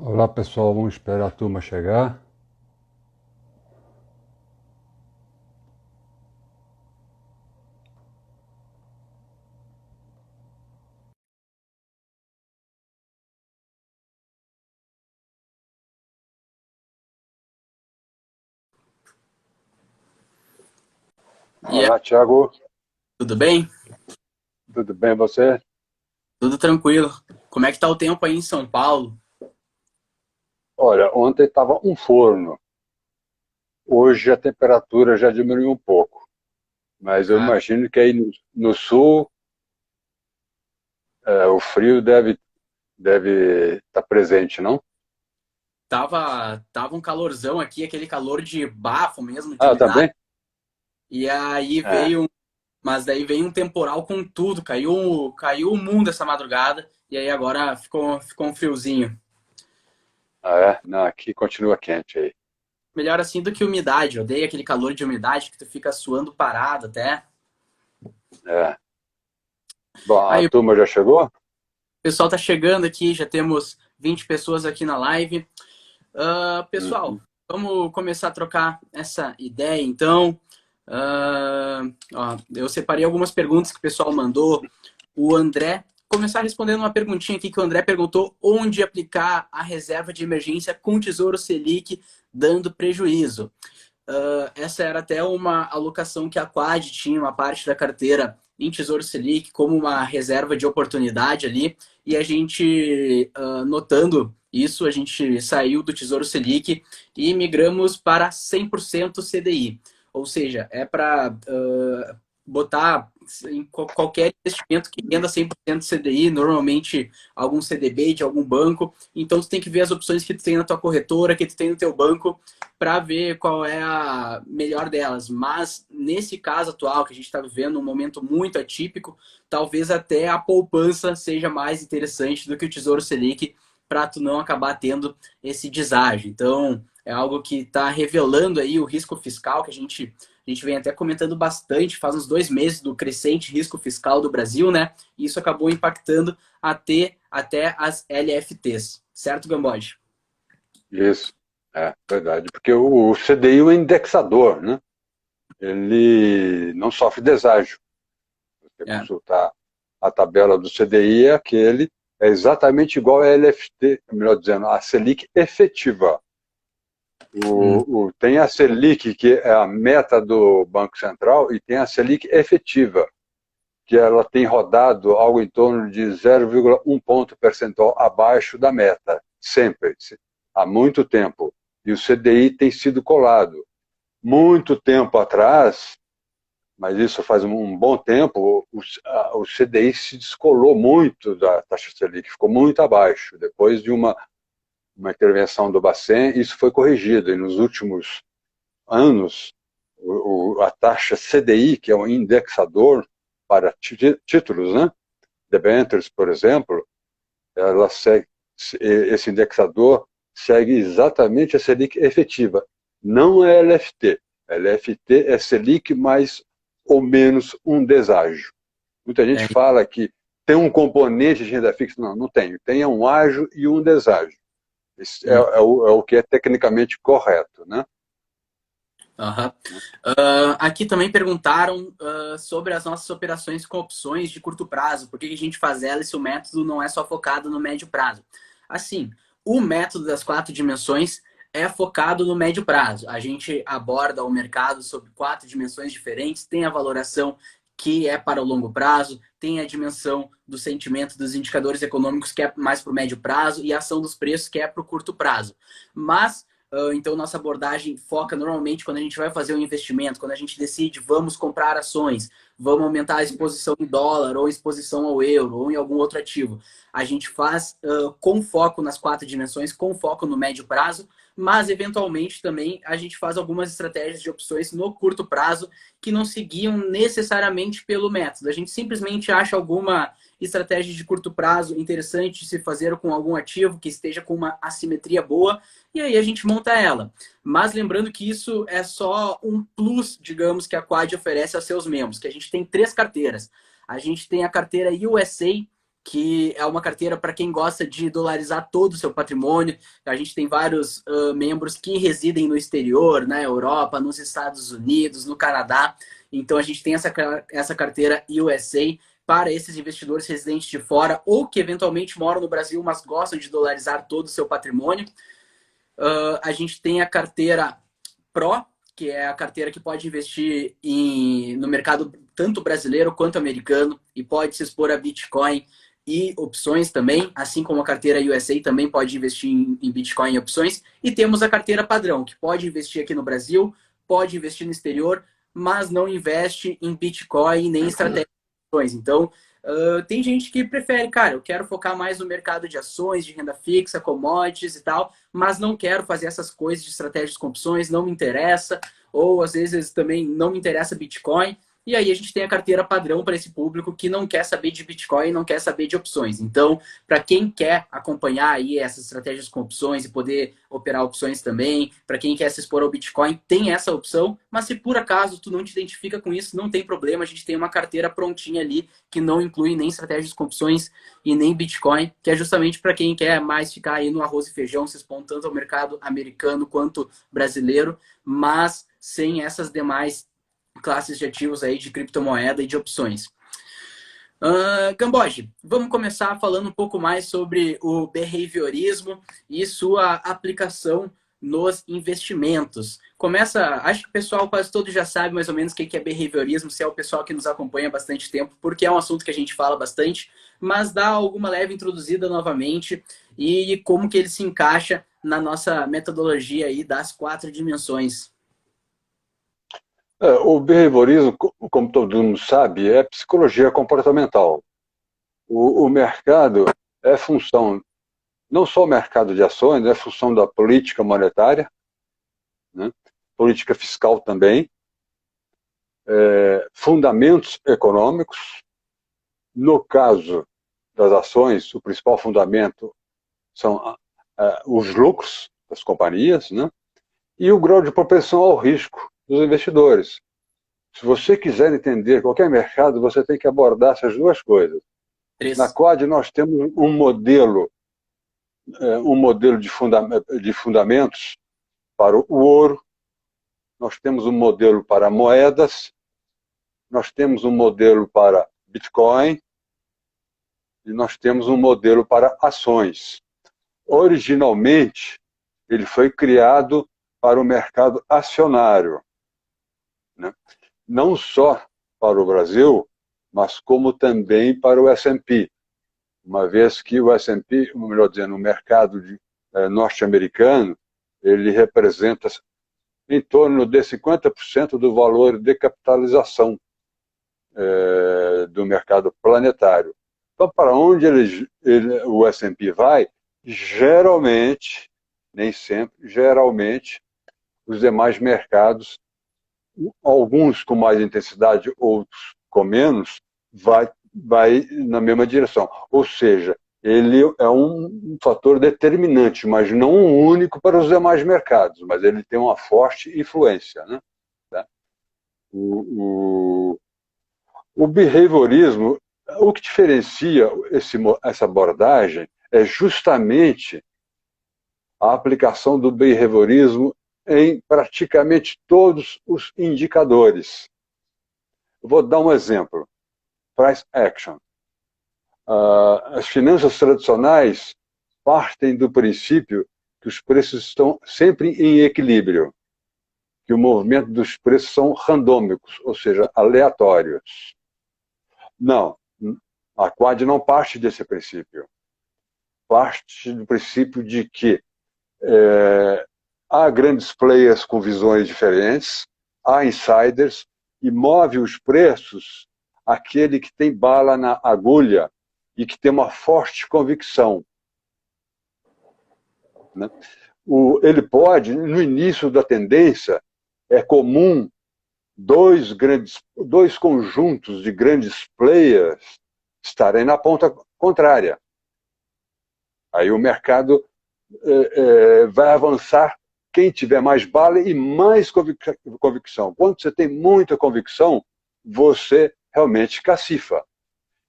Olá pessoal, vamos esperar a turma chegar. E aí, Olá Thiago, tudo bem? tudo bem você? Tudo tranquilo. Como é que tá o tempo aí em São Paulo? Olha, ontem estava um forno, hoje a temperatura já diminuiu um pouco, mas eu Ah, imagino que aí no sul o frio deve estar presente, não? tava um calorzão aqui, aquele calor de bafo mesmo, de Ah, umidade. também? E aí É. mas daí veio um temporal com tudo, caiu o mundo essa madrugada. E aí agora ficou um friozinho. Ah, é? Não, aqui continua quente aí. Melhor assim do que umidade. Eu odeio aquele calor de umidade que tu fica suando parado até. É. Bom, a Aí o turma já chegou? pessoal tá chegando aqui, já temos 20 pessoas aqui na live. Pessoal, Uhum. vamos começar a trocar essa ideia, então. Eu separei algumas perguntas que o pessoal mandou. O André, começar respondendo uma perguntinha aqui que o André perguntou: onde aplicar a reserva de emergência com Tesouro Selic dando prejuízo? Essa era até uma alocação que a Quad tinha, uma parte da carteira em Tesouro Selic, como uma reserva de oportunidade ali, e a gente, notando isso, a gente saiu do Tesouro Selic e migramos para 100% CDI. Ou seja, é para botar em qualquer investimento que renda 100% CDI, normalmente algum CDB de algum banco. Então, tu tem que ver as opções que tu tem na tua corretora, que tu tem no teu banco, para ver qual é a melhor delas. Mas nesse caso atual, que a gente está vivendo um momento muito atípico, talvez até a poupança seja mais interessante do que o Tesouro Selic para tu não acabar tendo esse deságio. Então, é algo que está revelando aí o risco fiscal que a gente vem até comentando bastante, faz uns 2 meses do crescente risco fiscal do Brasil, né? E isso acabou impactando até as LFTs. Certo, Gambode? Isso, é verdade, porque o CDI é um indexador, né? Ele não sofre deságio. Você É. consultar a tabela do CDI, é exatamente igual a LFT, melhor dizendo, a Selic efetiva. Hum. Tem a Selic, que é a meta do Banco Central, e tem a Selic efetiva, que ela tem rodado algo em torno de 0,1 ponto percentual abaixo da meta, sempre, há muito tempo. E o CDI tem sido colado. Muito tempo atrás, mas isso faz um bom tempo, o CDI se descolou muito da taxa Selic, ficou muito abaixo. Depois de uma intervenção do Bacen, isso foi corrigido. E nos últimos anos, a taxa CDI, que é um indexador para títulos, né? Debentures, por exemplo, ela segue, esse indexador segue exatamente a Selic efetiva, não é LFT. LFT é Selic mais ou menos um deságio. Muita gente É, fala que tem um componente de renda fixa. Não, não tem. Tem um ágio e um deságio. Isso hum, é o que é tecnicamente correto, né? aham. Aqui também perguntaram sobre as nossas operações com opções de curto prazo. Por que a gente faz elas se o método não é só focado no médio prazo? Assim, o método das 4 dimensões é focado no médio prazo. A gente aborda o mercado sobre 4 dimensões diferentes, tem a valoração que é para o longo prazo, tem a dimensão do sentimento dos indicadores econômicos que é mais para o médio prazo e a ação dos preços que é para o curto prazo. Mas então, nossa abordagem foca normalmente quando a gente vai fazer um investimento, quando a gente decide vamos comprar ações, vamos aumentar a exposição em dólar ou exposição ao euro ou em algum outro ativo. A gente faz com foco nas 4 dimensões, com foco no médio prazo, mas eventualmente também a gente faz algumas estratégias de opções no curto prazo que não seguiam necessariamente pelo método. A gente simplesmente acha alguma estratégia de curto prazo interessante de se fazer com algum ativo que esteja com uma assimetria boa e aí a gente monta ela. Mas lembrando que isso é só um plus, digamos, que a Quad oferece aos seus membros, que a gente tem 3 carteiras. A gente tem a carteira USA, que é uma carteira para quem gosta de dolarizar todo o seu patrimônio. A gente tem vários membros que residem no exterior, na Europa, nos Estados Unidos, no Canadá. Então, a gente tem essa carteira USA para esses investidores residentes de fora ou que eventualmente moram no Brasil, mas gostam de dolarizar todo o seu patrimônio. A gente tem a carteira Pro, que é a carteira que pode investir no mercado tanto brasileiro quanto americano e pode se expor a Bitcoin e opções também, assim como a carteira USA também pode investir em Bitcoin e opções. E temos a carteira padrão, que pode investir aqui no Brasil, pode investir no exterior, mas não investe em Bitcoin nem em estratégias de opções. Então, tem gente que prefere, cara, eu quero focar mais no mercado de ações, de renda fixa, commodities e tal, mas não quero fazer essas coisas de estratégias com opções, não me interessa, ou às vezes também não me interessa Bitcoin. E aí a gente tem a carteira padrão para esse público que não quer saber de Bitcoin, não quer saber de opções. Então, para quem quer acompanhar aí essas estratégias com opções e poder operar opções também, para quem quer se expor ao Bitcoin, tem essa opção. Mas se por acaso tu não te identifica com isso, não tem problema. A gente tem uma carteira prontinha ali que não inclui nem estratégias com opções e nem Bitcoin, que é justamente para quem quer mais ficar aí no arroz e feijão, se expor tanto ao mercado americano quanto brasileiro, mas sem essas demais classes de ativos aí de criptomoeda e de opções. Gamboge, vamos começar falando um pouco mais sobre o behaviorismo e sua aplicação nos investimentos. Acho que o pessoal quase todo já sabe mais ou menos o que é behaviorismo, se é o pessoal que nos acompanha há bastante tempo, porque é um assunto que a gente fala bastante, mas dá alguma leve introduzida novamente e como que ele se encaixa na nossa metodologia aí das 4 dimensões. O behaviorismo, como todo mundo sabe, é psicologia comportamental. O mercado é função, não só o mercado de ações, é função da política monetária, né? Política fiscal também, fundamentos econômicos. No caso das ações, o principal fundamento são os lucros das companhias, né? E o grau de propensão ao risco dos investidores. Se você quiser entender qualquer mercado, você tem que abordar essas duas coisas. Na Quad nós temos um modelo de fundamentos para o ouro, nós temos um modelo para moedas, nós temos um modelo para Bitcoin e nós temos um modelo para ações. Originalmente, ele foi criado para o mercado acionário, né? Não só para o Brasil, mas como também para o S&P, uma vez que o S&P, melhor dizendo, o mercado norte-americano, ele representa em torno de 50% do valor de capitalização do mercado planetário. Então, para onde o S&P vai, geralmente, nem sempre, geralmente, os demais mercados, alguns com mais intensidade, outros com menos, vai na mesma direção. Ou seja, ele é um fator determinante, mas não um único para os demais mercados, mas ele tem uma forte influência, né? O behaviorismo, o que diferencia essa abordagem é justamente a aplicação do behaviorismo em praticamente todos os indicadores. Eu vou dar um exemplo. Price action. As finanças tradicionais partem do princípio que os preços estão sempre em equilíbrio, que o movimento dos preços são randômicos, ou seja, aleatórios. Não, a Quad não parte desse princípio. Parte do princípio de que há grandes players com visões diferentes, há insiders, e move os preços aquele que tem bala na agulha e que tem uma forte convicção, né? Ele pode, no início da tendência, é comum dois conjuntos de grandes players estarem na ponta contrária. Aí o mercado vai avançar quem tiver mais bala e mais convicção. Quando você tem muita convicção, você realmente cacifa.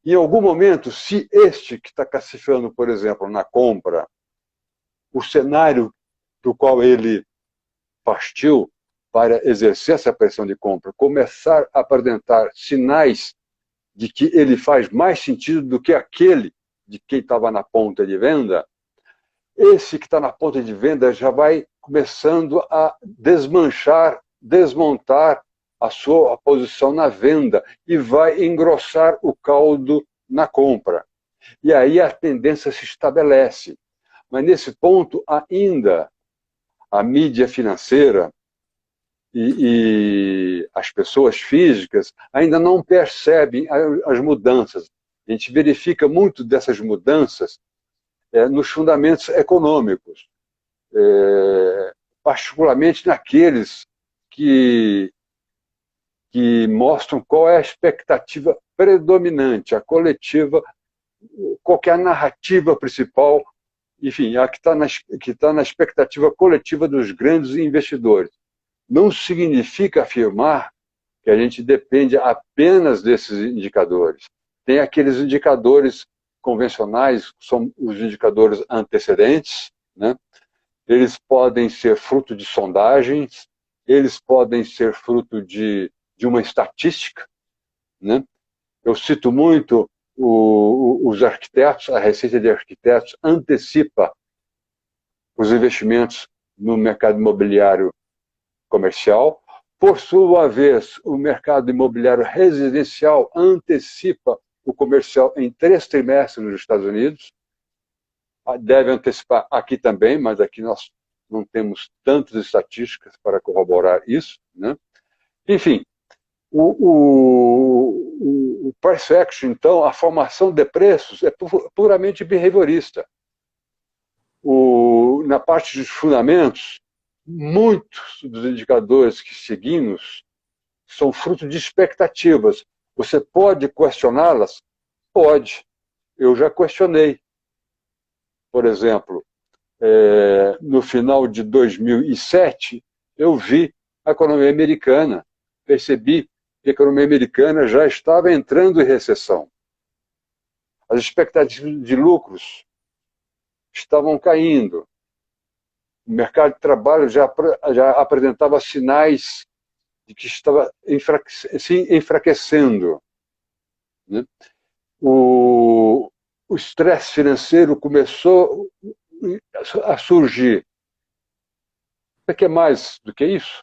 Em algum momento, se este que está classificando, por exemplo, na compra, o cenário do qual ele partiu para exercer essa pressão de compra, começar a apresentar sinais de que ele faz mais sentido do que aquele de quem estava na ponta de venda, esse que está na ponta de venda já vai começando a desmontar a sua posição na venda e vai engrossar o caldo na compra. E aí a tendência se estabelece. Mas nesse ponto ainda a mídia financeira e as pessoas físicas ainda não percebem as mudanças. A gente verifica muito dessas mudanças nos fundamentos econômicos, particularmente naqueles que mostram qual é a expectativa predominante, a coletiva, qual é a narrativa principal, enfim, a que está na expectativa coletiva dos grandes investidores. Não significa afirmar que a gente depende apenas desses indicadores. Tem aqueles indicadores convencionais, que são os indicadores antecedentes, né? Eles podem ser fruto de sondagens, eles podem ser fruto de uma estatística, né? Eu cito muito os arquitetos, a Receita de Arquitetos antecipa os investimentos no mercado imobiliário comercial. Por sua vez, o mercado imobiliário residencial antecipa o comercial em 3 trimestres nos Estados Unidos. Deve antecipar aqui também, mas aqui nós não temos tantas estatísticas para corroborar isso, né? Enfim, o price action, então, a formação de preços é puramente behaviorista. Na parte dos fundamentos, muitos dos indicadores que seguimos são fruto de expectativas. Você pode questioná-las? Pode. Eu já questionei. Por exemplo, no final de 2007, eu vi a economia americana, percebi que a economia americana já estava entrando em recessão. As expectativas de lucros estavam caindo. O mercado de trabalho já apresentava sinais de que estava se enfraquecendo, né? O estresse financeiro começou a surgir. O que é mais do que isso?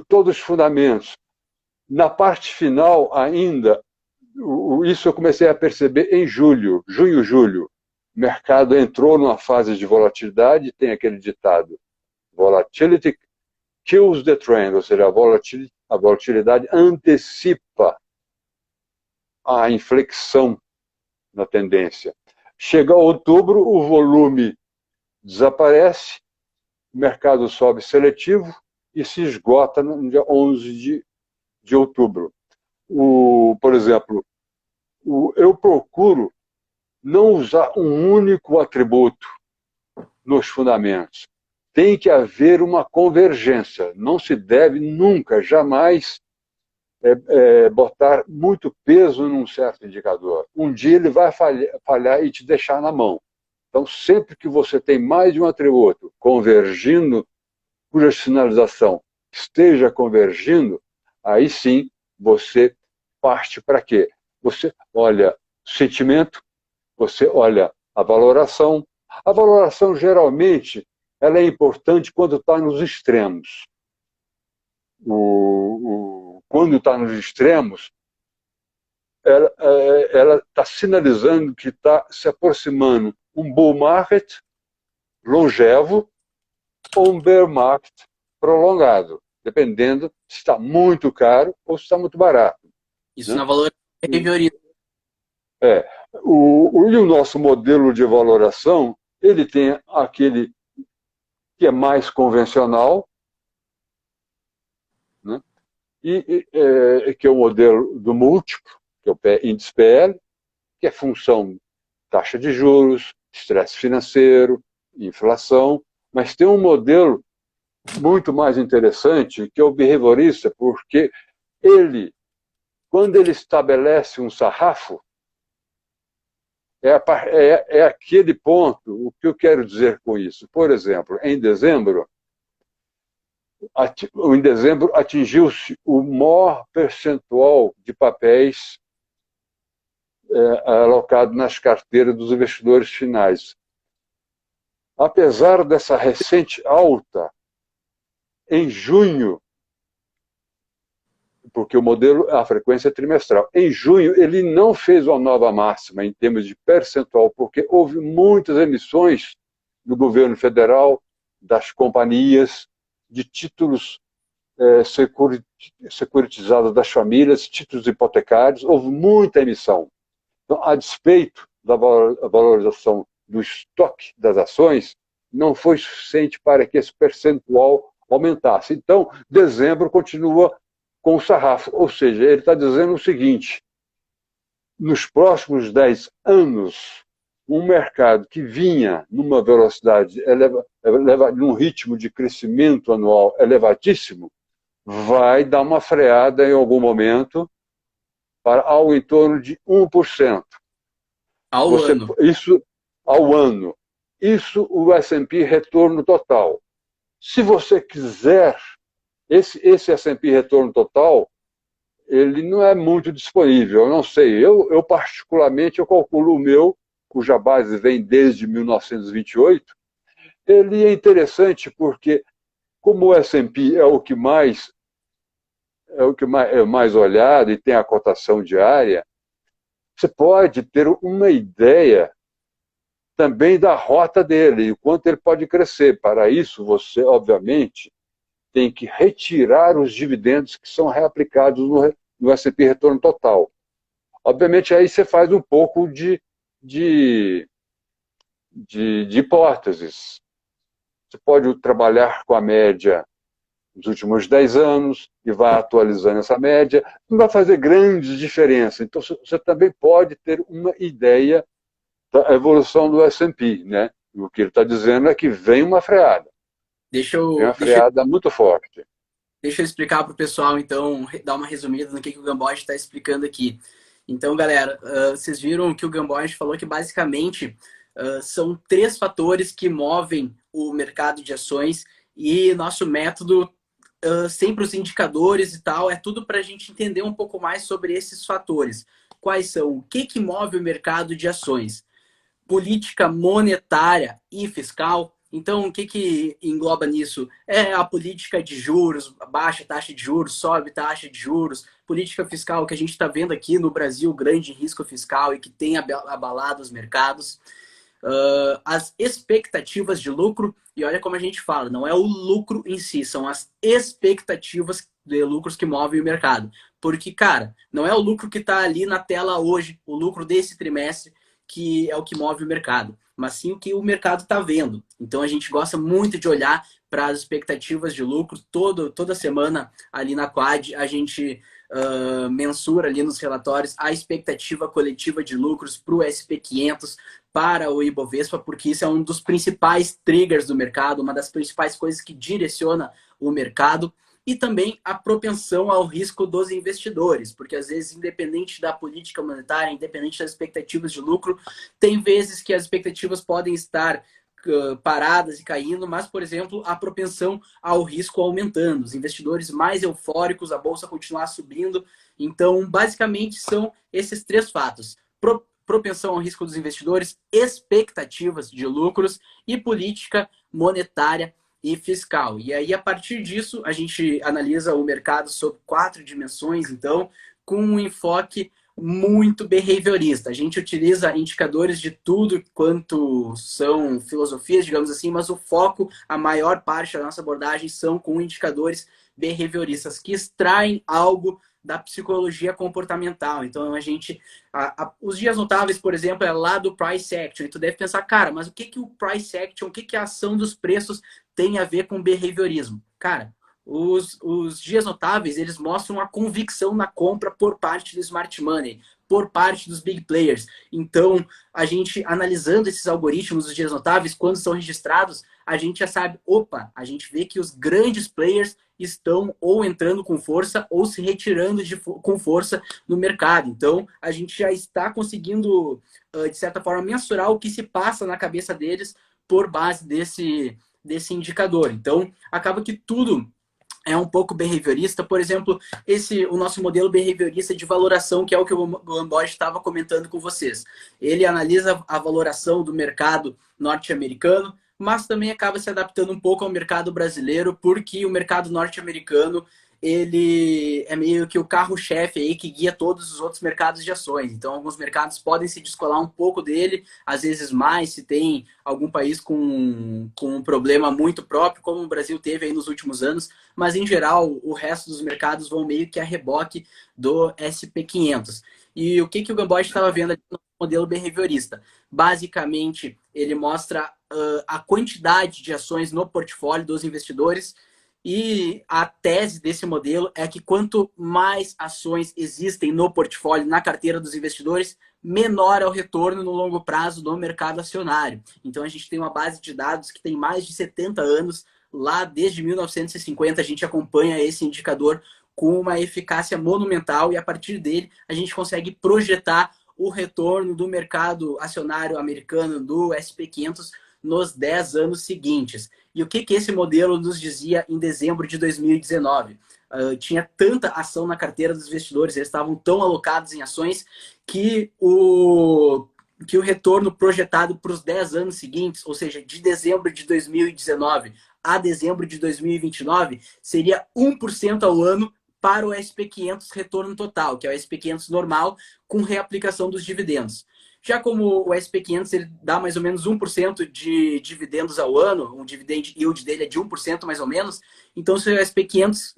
Todos os fundamentos. Na parte final ainda, isso eu comecei a perceber em junho, julho. O mercado entrou numa fase de volatilidade, tem aquele ditado, volatility kills the trend, ou seja, a volatilidade antecipa a inflexão na tendência. Chega outubro, o volume desaparece, o mercado sobe seletivo e se esgota no dia 11 de outubro. Por exemplo, eu procuro não usar um único atributo nos fundamentos. Tem que haver uma convergência. Não se deve nunca, jamais, botar muito peso num certo indicador. Um dia ele vai falhar e te deixar na mão. Então, sempre que você tem mais de um atributo convergindo, cuja sinalização esteja convergindo, aí sim você parte para quê? Você olha o sentimento, você olha a valoração. A valoração, geralmente, ela é importante quando está nos extremos. Quando está nos extremos, ela está sinalizando que está se aproximando um bull market longevo ou um bear market prolongado, dependendo se está muito caro ou se está muito barato. Isso, né? Na valor behaviorista. E o nosso modelo de valoração, ele tem aquele que é mais convencional, né? Que é o modelo do múltiplo, que é o índice PL, que é função taxa de juros, estresse financeiro, inflação, mas tem um modelo muito mais interessante, que é o behaviorista, porque quando ele estabelece um sarrafo, É aquele ponto. O que eu quero dizer com isso? Por exemplo, em dezembro atingiu-se o maior percentual de papéis alocado nas carteiras dos investidores finais. Apesar dessa recente alta, em junho, porque o modelo, a frequência é trimestral, em junho ele não fez uma nova máxima em termos de percentual, porque houve muitas emissões do governo federal, das companhias, de títulos securitizados das famílias, títulos hipotecários, houve muita emissão. Então, a despeito da valorização do estoque das ações, não foi suficiente para que esse percentual aumentasse. Então, dezembro continua com o sarrafo, ou seja, ele está dizendo o seguinte: nos próximos 10 anos, um mercado que vinha numa velocidade, num ritmo de crescimento anual elevadíssimo, vai dar uma freada em algum momento para algo em torno de 1%. Ao ano. Isso ao ano. Isso o S&P retorno total. Se você quiser, esse S&P retorno total, ele não é muito disponível, eu não sei. Eu particularmente, eu calculo o meu, cuja base vem desde 1928, ele é interessante porque, como o S&P é o que mais é mais olhado e tem a cotação diária, você pode ter uma ideia também da rota dele e o quanto ele pode crescer. Para isso, você, obviamente, tem que retirar os dividendos que são reaplicados no S&P retorno total. Obviamente, aí você faz um pouco de hipóteses. Você pode trabalhar com a média dos últimos 10 anos e vai atualizando essa média. Não vai fazer grandes diferenças. Então, você também pode ter uma ideia da evolução do S&P, né? O que ele está dizendo é que vem uma freada. Vem uma freada muito forte. Deixa eu explicar para o pessoal, então, dar uma resumida no que o Gamboge está explicando aqui. Então, galera, vocês viram que o Gamboge falou que basicamente são 3 fatores que movem o mercado de ações e nosso método, sempre os indicadores e tal, é tudo para a gente entender um pouco mais sobre esses fatores. Quais são? O que move o mercado de ações? Política monetária e fiscal. Então, o que engloba nisso? É a política de juros, baixa taxa de juros, sobe taxa de juros, política fiscal que a gente está vendo aqui no Brasil, grande risco fiscal e que tem abalado os mercados. As expectativas de lucro, e olha como a gente fala, não é o lucro em si, são as expectativas de lucros que movem o mercado. Porque, cara, não é o lucro que está ali na tela hoje, o lucro desse trimestre, que é o que move o mercado, mas sim o que o mercado está vendo. Então a gente gosta muito de olhar para as expectativas de lucro. Toda semana ali na Quad a gente mensura ali nos relatórios a expectativa coletiva de lucros para o SP500, para o Ibovespa, porque isso é um dos principais triggers do mercado, uma das principais coisas que direciona o mercado. E também a propensão ao risco dos investidores, porque às vezes, independente da política monetária, independente das expectativas de lucro, tem vezes que as expectativas podem estar paradas e caindo, mas, por exemplo, a propensão ao risco aumentando, os investidores mais eufóricos, a bolsa continuar subindo. Então, basicamente, são esses 3 fatos: propensão ao risco dos investidores, expectativas de lucros e política monetária e fiscal. E aí, a partir disso, a gente analisa o mercado sob 4 dimensões, então, com um enfoque muito behaviorista. A gente utiliza indicadores de tudo quanto são filosofias, digamos assim, mas o foco, a maior parte da nossa abordagem são com indicadores behavioristas, que extraem algo da psicologia comportamental. Então, a gente... os dias notáveis, por exemplo, é lá do price action. E tu deve pensar, cara, mas o que o price action, o que a ação dos preços tem a ver com behaviorismo? Cara, os dias notáveis, eles mostram a convicção na compra por parte do smart money, por parte dos big players. Então, a gente analisando esses algoritmos, os dias notáveis, quando são registrados, a gente já sabe, opa, a gente vê que os grandes players estão ou entrando com força ou se retirando com força no mercado. Então, a gente já está conseguindo, de certa forma, mensurar o que se passa na cabeça deles por base desse indicador. Então, acaba que tudo é um pouco behaviorista. Por exemplo, o nosso modelo behaviorista de valoração, que é o que o Gamboge estava comentando com vocês. Ele analisa a valoração do mercado norte-americano, mas também acaba se adaptando um pouco ao mercado brasileiro, porque o mercado norte-americano ele é meio que o carro-chefe aí que guia todos os outros mercados de ações. Então, alguns mercados podem se descolar um pouco dele, às vezes mais, se tem algum país com um problema muito próprio, como o Brasil teve aí nos últimos anos, mas, em geral, o resto dos mercados vão meio que a reboque do SP500. E o que o Gamboge estava vendo ali no modelo behaviorista? Basicamente, ele mostra a quantidade de ações no portfólio dos investidores. E a tese desse modelo é que quanto mais ações existem no portfólio, na carteira dos investidores, menor é o retorno no longo prazo do mercado acionário. Então, a gente tem uma base de dados que tem mais de 70 anos. Lá, desde 1950, a gente acompanha esse indicador com uma eficácia monumental e, a partir dele, a gente consegue projetar o retorno do mercado acionário americano, do SP500, nos 10 anos seguintes. E o que esse modelo nos dizia em dezembro de 2019? Tinha tanta ação na carteira dos investidores, eles estavam tão alocados em ações que o retorno projetado para os 10 anos seguintes, ou seja, de dezembro de 2019 a dezembro de 2029, seria 1% ao ano para o SP500 retorno total, que é o SP500 normal, com reaplicação dos dividendos. Já como o SP500 ele dá mais ou menos 1% de dividendos ao ano, o dividend yield dele é de 1% mais ou menos, então se o SP500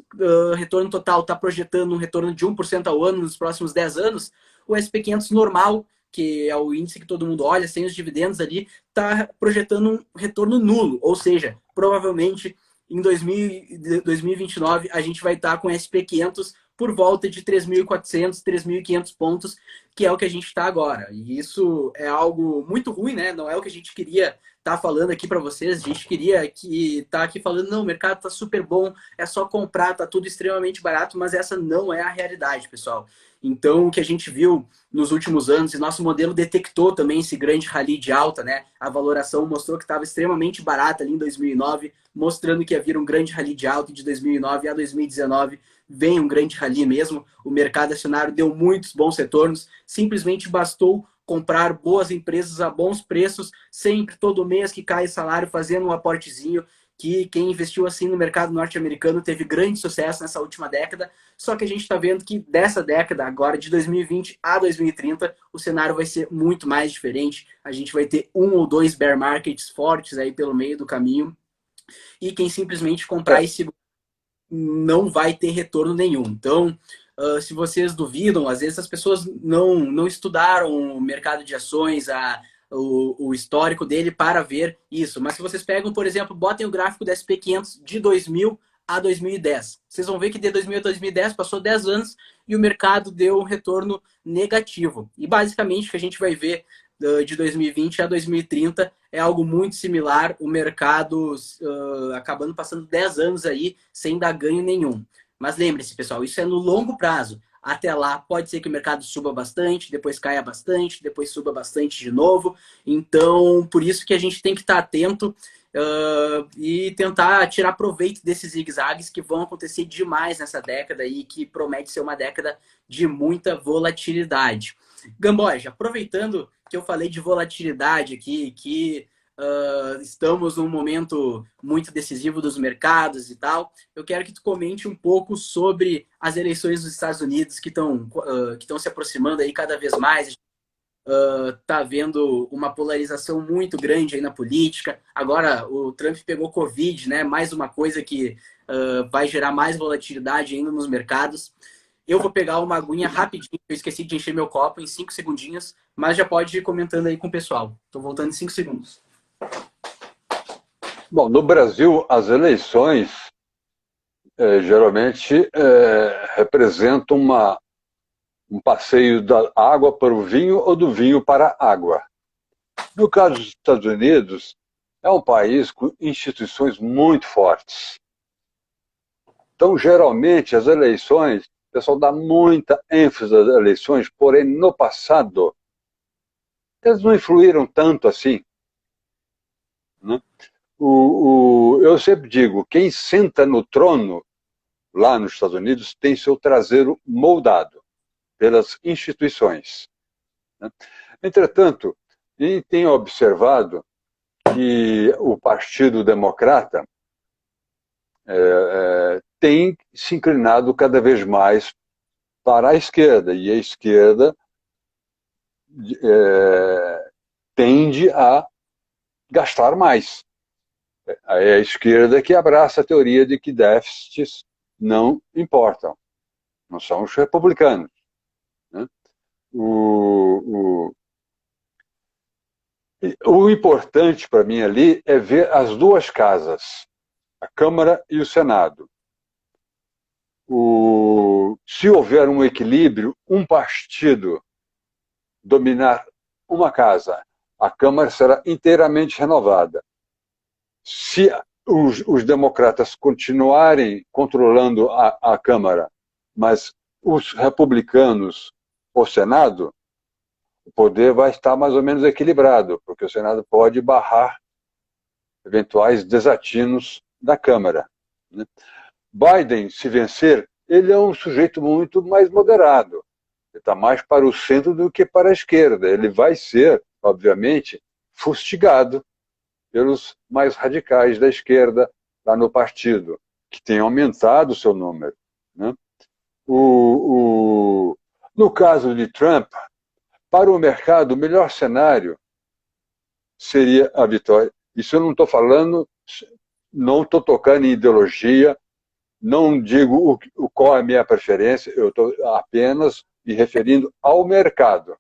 retorno total está projetando um retorno de 1% ao ano nos próximos 10 anos, o SP500 normal, que é o índice que todo mundo olha, sem os dividendos ali, está projetando um retorno nulo, ou seja, provavelmente em 2029 a gente vai estar com o SP500 por volta de 3.400, 3.500 pontos, que é o que a gente está agora. E isso é algo muito ruim, né? Não é o que a gente queria estar falando aqui para vocês. A gente queria estar aqui falando, não, o mercado está super bom, é só comprar, está tudo extremamente barato, mas essa não é a realidade, pessoal. Então, o que a gente viu nos últimos anos, e nosso modelo detectou também esse grande rally de alta, né? A valoração mostrou que estava extremamente barata ali em 2009, mostrando que havia um grande rally de alta de 2009 a 2019, vem um grande rally mesmo. O mercado acionário deu muitos bons retornos, simplesmente bastou comprar boas empresas a bons preços, sempre, todo mês que cai salário, fazendo um aportezinho, que quem investiu assim no mercado norte-americano teve grande sucesso nessa última década, só que a gente está vendo que dessa década, agora de 2020 a 2030, o cenário vai ser muito mais diferente, a gente vai ter 1 ou 2 bear markets fortes aí pelo meio do caminho, e quem simplesmente comprar esse não vai ter retorno nenhum. Então, se vocês duvidam, às vezes as pessoas não estudaram o mercado de ações, o histórico dele para ver isso. Mas se vocês pegam, por exemplo, botem o gráfico do SP500 de 2000 a 2010. Vocês vão ver que de 2000 a 2010 passou 10 anos e o mercado deu um retorno negativo. E basicamente o que a gente vai ver de 2020 a 2030 é algo muito similar, o mercado acabando passando 10 anos aí sem dar ganho nenhum. Mas lembre-se, pessoal, isso é no longo prazo. Até lá, pode ser que o mercado suba bastante, depois caia bastante, depois suba bastante de novo. Então, por isso que a gente tem que estar atento e tentar tirar proveito desses zigue-zagues que vão acontecer demais nessa década e que promete ser uma década de muita volatilidade. Gamboja, aproveitando que eu falei de volatilidade aqui, que estamos num momento muito decisivo dos mercados e tal, eu quero que tu comente um pouco sobre as eleições dos Estados Unidos que estão se aproximando aí cada vez mais. Tá vendo uma polarização muito grande aí na política. Agora o Trump pegou Covid, né? Mais uma coisa que vai gerar mais volatilidade ainda nos mercados. Eu vou pegar uma aguinha rapidinho, eu esqueci de encher meu copo em 5 segundinhos, mas já pode ir comentando aí com o pessoal. Estou voltando em 5 segundos. Bom, no Brasil, as eleições geralmente representam um passeio da água para o vinho ou do vinho para a água. No caso dos Estados Unidos, é um país com instituições muito fortes. Então, geralmente, as eleições, o pessoal dá muita ênfase às eleições, porém, no passado, eles não influíram tanto assim. Né? Eu sempre digo, quem senta no trono lá nos Estados Unidos tem seu traseiro moldado pelas instituições. Né? Entretanto, tenho observado que o Partido Democrata tem se inclinado cada vez mais para a esquerda, e a esquerda tende a gastar mais. É a esquerda que abraça a teoria de que déficits não importam, não são os republicanos. Né? O importante para mim ali é ver as duas casas, a Câmara e o Senado. Se houver um equilíbrio, um partido dominar uma casa, a Câmara será inteiramente renovada. Se os democratas continuarem controlando a Câmara, mas os republicanos o Senado, o poder vai estar mais ou menos equilibrado, porque o Senado pode barrar eventuais desatinos da Câmara. Né? Biden, se vencer, ele é um sujeito muito mais moderado. Ele está mais para o centro do que para a esquerda. Ele vai ser, obviamente, fustigado pelos mais radicais da esquerda lá no partido, que tem aumentado o seu número. Né? No caso de Trump, para o mercado, o melhor cenário seria a vitória. Isso eu não estou falando, não estou tocando em ideologia, não digo qual é a minha preferência, eu estou apenas me referindo ao mercado.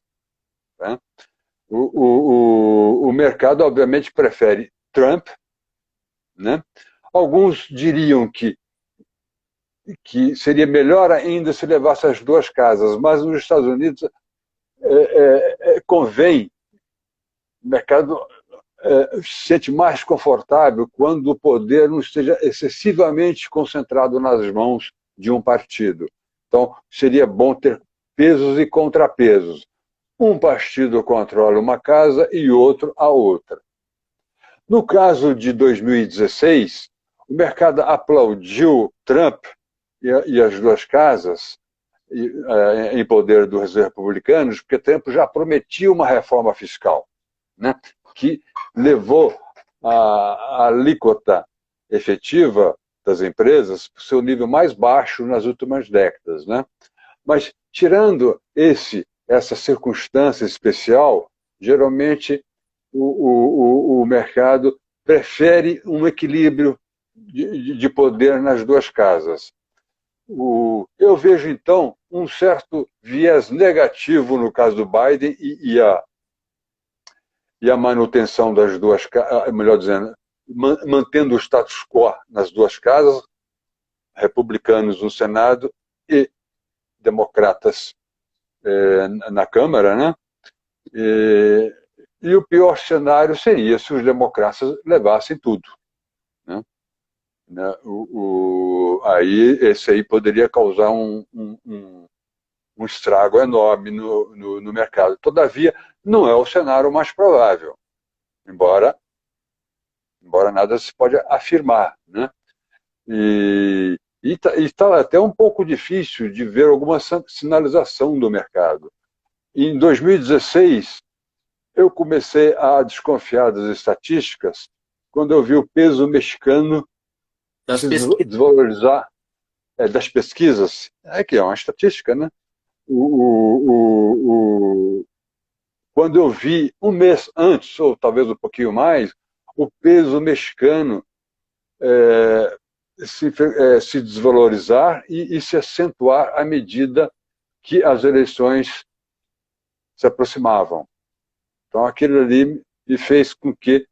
Né? O mercado, obviamente, prefere Trump. Né? Alguns diriam que seria melhor ainda se levasse as duas casas, mas nos Estados Unidos convém, o mercado se sente mais confortável quando o poder não esteja excessivamente concentrado nas mãos de um partido. Então, seria bom ter pesos e contrapesos. Um partido controla uma casa e outro a outra. No caso de 2016, o mercado aplaudiu Trump e as duas casas em poder dos republicanos, porque Trump já prometia uma reforma fiscal, né, que levou a alíquota efetiva das empresas para o seu nível mais baixo nas últimas décadas. Né? Mas, tirando essa circunstância especial, geralmente o mercado prefere um equilíbrio de poder nas duas casas. Eu vejo, então, um certo viés negativo no caso do Biden e a manutenção das duas casas, melhor dizendo, mantendo o status quo nas duas casas, republicanos no Senado e democratas na Câmara, né? E o pior cenário seria se os democratas levassem tudo. Né? Aí esse aí poderia causar um estrago enorme no mercado. Todavia, não é o cenário mais provável, embora nada se pode afirmar. Né? E está até um pouco difícil de ver alguma sinalização do mercado. Em 2016, eu comecei a desconfiar das estatísticas quando eu vi o peso mexicano se desvalorizar das pesquisas. Que é uma estatística, né? Quando eu vi um mês antes, ou talvez um pouquinho mais, o peso mexicano se desvalorizar e se acentuar à medida que as eleições se aproximavam. Então, aquilo ali me fez com que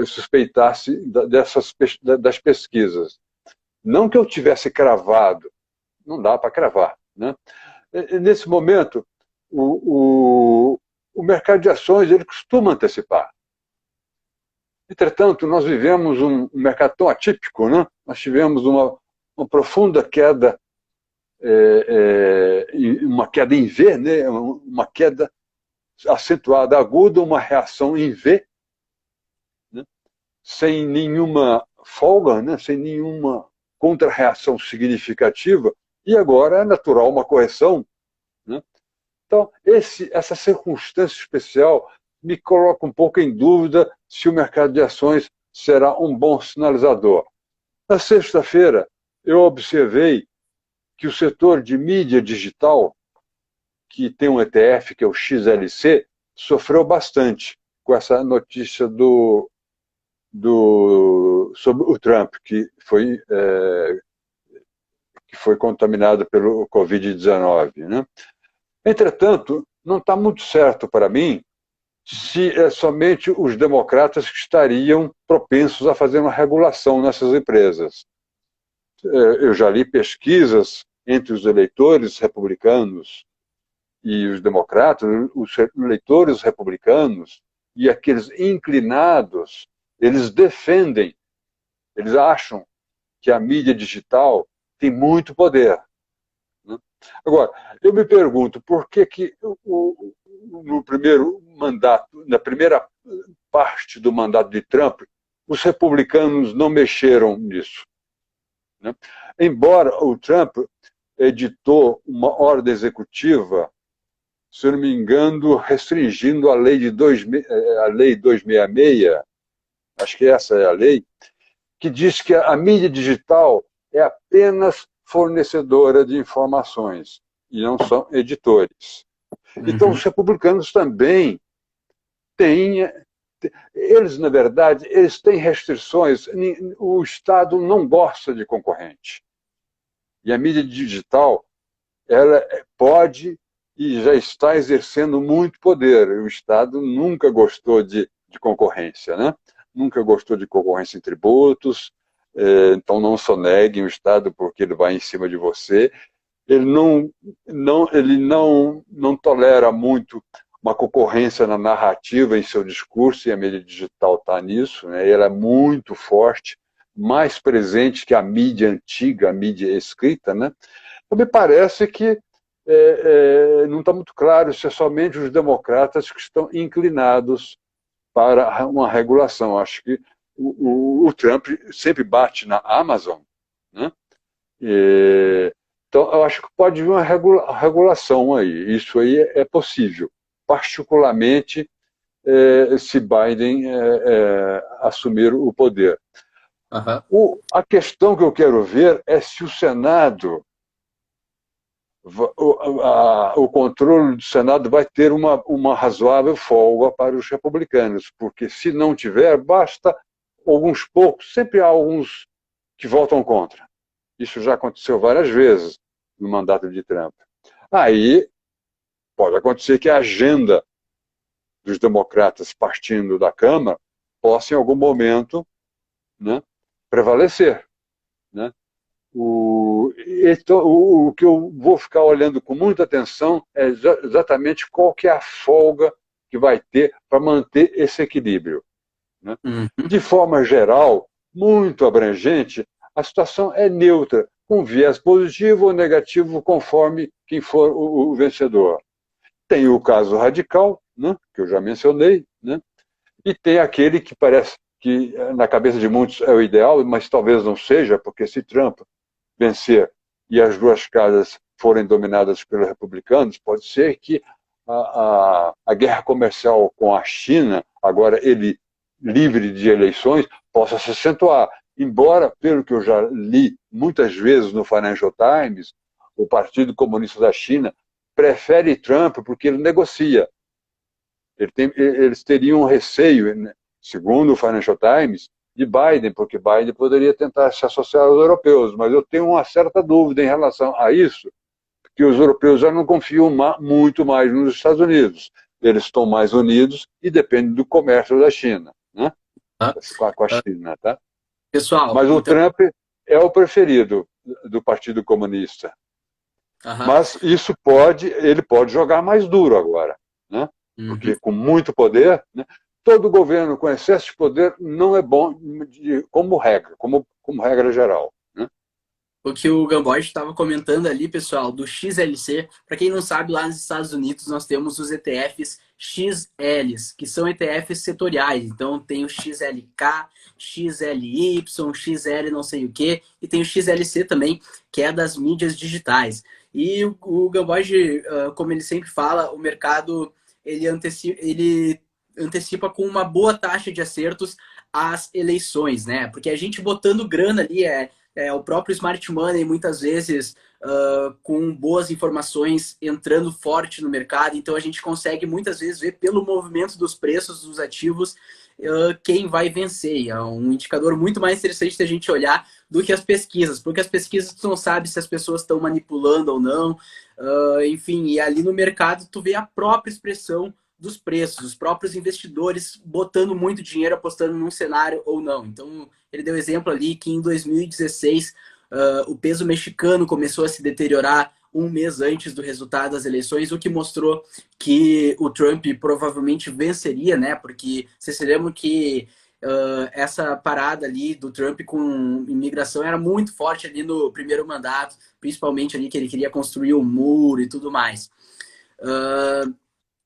suspeitasse das pesquisas. Não que eu tivesse cravado, não dá para cravar, né? nesse momento, o mercado de ações ele costuma antecipar. Entretanto, nós vivemos um mercado tão atípico, né? Nós tivemos uma profunda queda, uma queda em V, né? Uma queda acentuada, aguda, uma reação em V, né? Sem nenhuma folga, né? Sem nenhuma contra-reação significativa, e agora é natural uma correção, né? Então, essa circunstância especial me coloca um pouco em dúvida se o mercado de ações será um bom sinalizador. Na sexta-feira, eu observei que o setor de mídia digital, que tem um ETF, que é o XLC, sofreu bastante com essa notícia sobre o Trump, que foi contaminado pelo Covid-19, né? Entretanto, não está muito certo para mim se é somente os democratas que estariam propensos a fazer uma regulação nessas empresas. Eu já li pesquisas entre os eleitores republicanos e os democratas, os eleitores republicanos e aqueles inclinados, eles defendem, eles acham que a mídia digital tem muito poder. Agora, eu me pergunto por que no primeiro mandato, na primeira parte do mandato de Trump, os republicanos não mexeram nisso, né? Embora o Trump editou uma ordem executiva, se eu não me engano, restringindo a lei 266, acho que essa é a lei, que diz que a mídia digital é apenas fornecedora de informações e não são editores. Então, os republicanos também têm, eles, na verdade, eles têm restrições. O Estado não gosta de concorrente. E a mídia digital, ela pode e já está exercendo muito poder. O Estado nunca gostou de concorrência, né? Nunca gostou de concorrência em tributos, então não soneguem o Estado porque ele vai em cima de você. Ele não tolera muito uma concorrência na narrativa em seu discurso, e a mídia digital está nisso, né? Ela é muito forte, mais presente que a mídia antiga, a mídia escrita, né? Então, me parece que não está muito claro se é somente os democratas que estão inclinados para uma regulação. Acho que o Trump sempre bate na Amazon, né? Então, eu acho que pode vir uma regulação aí. Isso aí é possível, particularmente se Biden assumir o poder. A questão que eu quero ver é se o Senado, o controle do Senado vai ter uma razoável folga para os republicanos, porque se não tiver, basta alguns poucos, sempre há alguns que votam contra. Isso já aconteceu várias vezes no mandato de Trump. Aí pode acontecer que a agenda dos democratas partindo da Câmara possa em algum momento, né, prevalecer, né? Então, o que eu vou ficar olhando com muita atenção é exatamente qual que é a folga que vai ter para manter esse equilíbrio, né? De forma geral, muito abrangente, a situação é neutra, com viés positivo ou negativo, conforme quem for o vencedor. Tem o caso radical, né, que eu já mencionei, né, e tem aquele que parece que na cabeça de muitos é o ideal, mas talvez não seja, porque se Trump vencer e as duas casas forem dominadas pelos republicanos, pode ser que a guerra comercial com a China, agora ele livre de eleições, possa se acentuar. Embora, pelo que eu já li muitas vezes no Financial Times, o Partido Comunista da China prefere Trump porque ele negocia. Eles teriam um receio, né, segundo o Financial Times, de Biden, porque Biden poderia tentar se associar aos europeus, mas eu tenho uma certa dúvida em relação a isso, porque os europeus já não confiam muito mais nos Estados Unidos. Eles estão mais unidos e dependem do comércio da China, né? Com a China, tá? Pessoal, mas o Trump é o preferido do Partido Comunista. Aham. Mas ele pode jogar mais duro agora, né? Uhum. Porque com muito poder, né? Todo governo com excesso de poder não é bom como regra geral, né? O que o Gamboge estava comentando ali, pessoal, do XLC. Para quem não sabe, lá nos Estados Unidos nós temos os ETFs XLs, que são ETFs setoriais. Então tem o XLK, XLY, XL não sei o que, e tem o XLC também, que é das mídias digitais. E o Gamboge, como ele sempre fala, o mercado ele antecipa com uma boa taxa de acertos as eleições, né? Porque a gente botando grana ali o próprio smart money, muitas vezes, com boas informações, entrando forte no mercado. Então, a gente consegue, muitas vezes, ver pelo movimento dos preços dos ativos quem vai vencer. É um indicador muito mais interessante da gente olhar do que as pesquisas, porque as pesquisas tu não sabe se as pessoas estão manipulando ou não. Enfim, e ali no mercado tu vê a própria expressão dos preços, os próprios investidores botando muito dinheiro, apostando num cenário ou não. Então, ele deu exemplo ali que em 2016 o peso mexicano começou a se deteriorar um mês antes do resultado das eleições, o que mostrou que o Trump provavelmente venceria, né? Porque vocês se lembram que essa parada ali do Trump com imigração era muito forte ali no primeiro mandato, principalmente ali que ele queria construir um muro e tudo mais.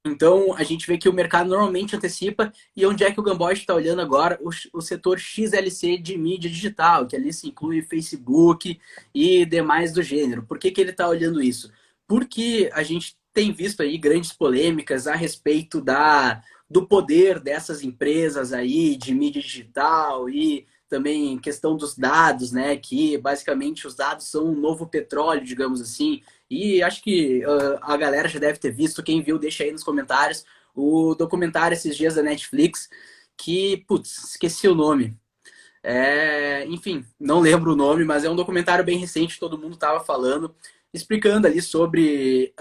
Então, a gente vê que o mercado normalmente antecipa, e onde é que o Gamboge está olhando agora? O setor XLC de mídia digital, que ali se inclui Facebook e demais do gênero. Por que ele está olhando isso? Porque a gente tem visto aí grandes polêmicas a respeito do poder dessas empresas aí de mídia digital e também questão dos dados, né? Que basicamente os dados são um novo petróleo, digamos assim, e acho que a galera já deve ter visto. Quem viu, deixa aí nos comentários. O documentário esses dias da Netflix, que, putz, esqueci o nome. Enfim, não lembro o nome, mas é um documentário bem recente, todo mundo estava falando, explicando ali sobre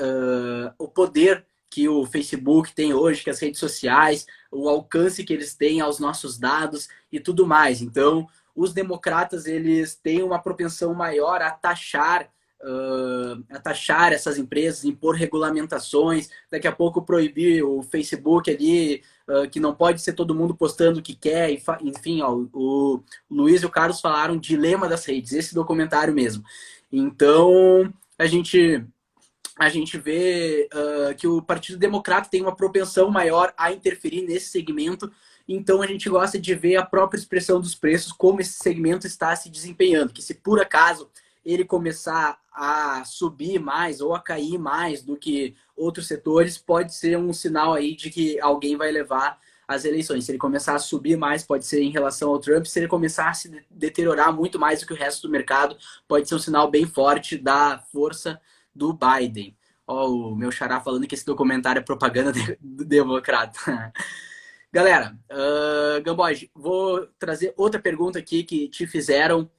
o poder que o Facebook tem hoje, que as redes sociais, o alcance que eles têm aos nossos dados e tudo mais. Então, os democratas, eles têm uma propensão maior a taxar essas empresas, impor regulamentações, daqui a pouco proibir o Facebook ali, que não pode ser todo mundo postando o que quer, enfim, ó, o Luiz e o Carlos falaram dilema das redes, esse documentário mesmo. Então, a gente vê que o Partido Democrata tem uma propensão maior a interferir nesse segmento, então a gente gosta de ver a própria expressão dos preços, como esse segmento está se desempenhando, que se por acaso ele começar a subir mais ou a cair mais do que outros setores, pode ser um sinal aí de que alguém vai levar as eleições. Se ele começar a subir mais, pode ser em relação ao Trump. Se ele começar a se deteriorar muito mais do que o resto do mercado, pode ser um sinal bem forte da força do Biden. Ó, o meu xará falando que esse documentário é propaganda do democrata. Galera, Gamboge, vou trazer outra pergunta aqui que te fizeram.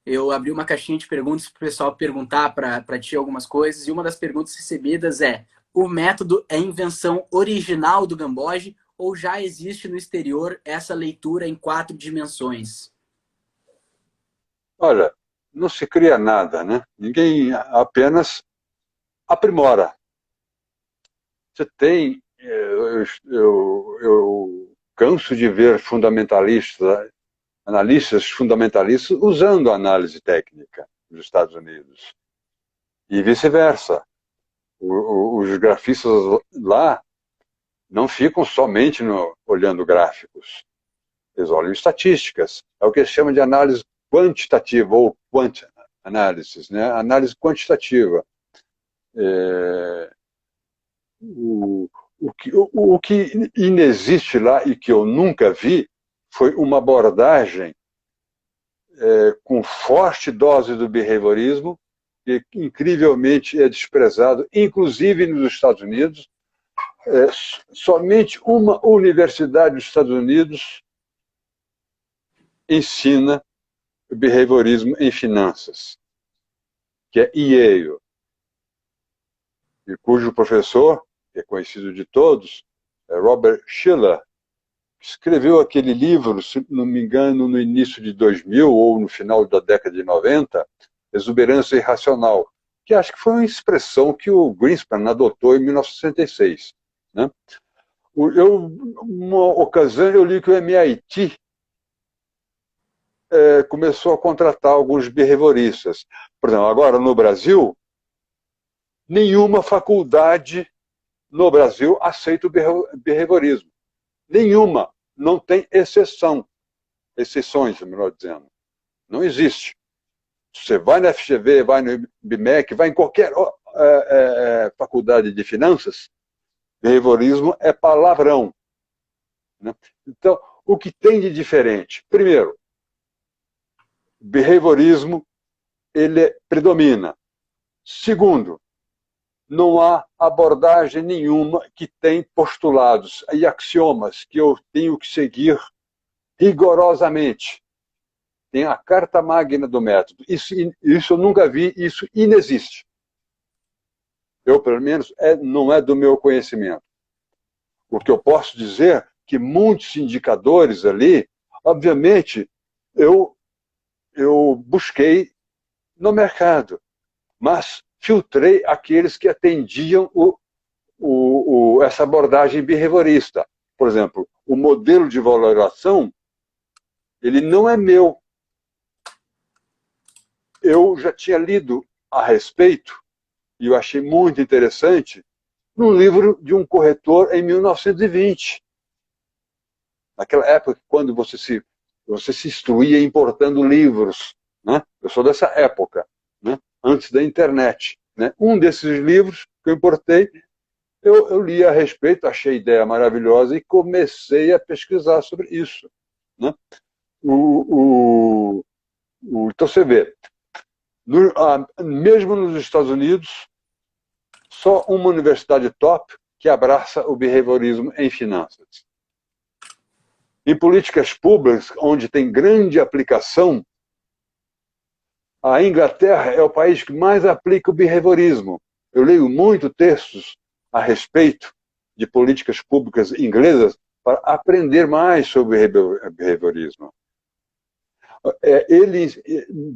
Eu abri uma caixinha de perguntas para o pessoal perguntar para ti algumas coisas, e uma das perguntas recebidas é: o método é invenção original do Gamboge ou já existe no exterior essa leitura em 4 dimensões? Olha, não se cria nada, né? Ninguém apenas aprimora. Você tem, eu canso de ver analistas fundamentalistas usando a análise técnica nos Estados Unidos e vice-versa. Os grafistas lá não ficam somente olhando gráficos, eles olham estatísticas. É o que se chama de análise quantitativa ou quant analysis, né? Análise quantitativa. O que inexiste lá e que eu nunca vi foi uma abordagem com forte dose do behaviorismo, que incrivelmente é desprezado, inclusive nos Estados Unidos. Somente uma universidade dos Estados Unidos ensina o behaviorismo em finanças, que é Yale, e cujo professor, que é conhecido de todos, é Robert Shiller, que escreveu aquele livro, se não me engano, no início de 2000 ou no final da década de 90, Exuberância Irracional, que acho que foi uma expressão que o Greenspan adotou em 1966. Né? Uma ocasião eu li que o MIT começou a contratar alguns behavioristas. Por exemplo, agora no Brasil, nenhuma faculdade no Brasil aceita o behaviorismo. Nenhuma. Não tem exceção. Exceções, melhor dizendo. Não existe. Você vai na FGV, vai no IBMEC, vai em qualquer faculdade de finanças, behaviorismo é palavrão. Né? Então, o que tem de diferente? Primeiro, o behaviorismo ele predomina. Segundo, não há abordagem nenhuma que tem postulados e axiomas que eu tenho que seguir rigorosamente. Tem a carta magna do método. Isso eu nunca vi, isso inexiste. Eu, pelo menos, não é do meu conhecimento. O que eu posso dizer é que muitos indicadores ali, obviamente, eu busquei no mercado, mas filtrei aqueles que atendiam essa abordagem behaviorista. Por exemplo, o modelo de valoração, ele não é meu. Eu já tinha lido a respeito, e eu achei muito interessante, num livro de um corretor em 1920. Naquela época, quando você se instruía importando livros. Né? Eu sou dessa época, né? Antes da internet. Né? Um desses livros que eu importei, eu li a respeito, achei a ideia maravilhosa e comecei a pesquisar sobre isso. Né? Então você vê, mesmo nos Estados Unidos, só uma universidade top que abraça o behaviorismo em finanças. Em políticas públicas, onde tem grande aplicação, a Inglaterra é o país que mais aplica o behaviorismo. Eu leio muito textos a respeito de políticas públicas inglesas para aprender mais sobre o behaviorismo. Ele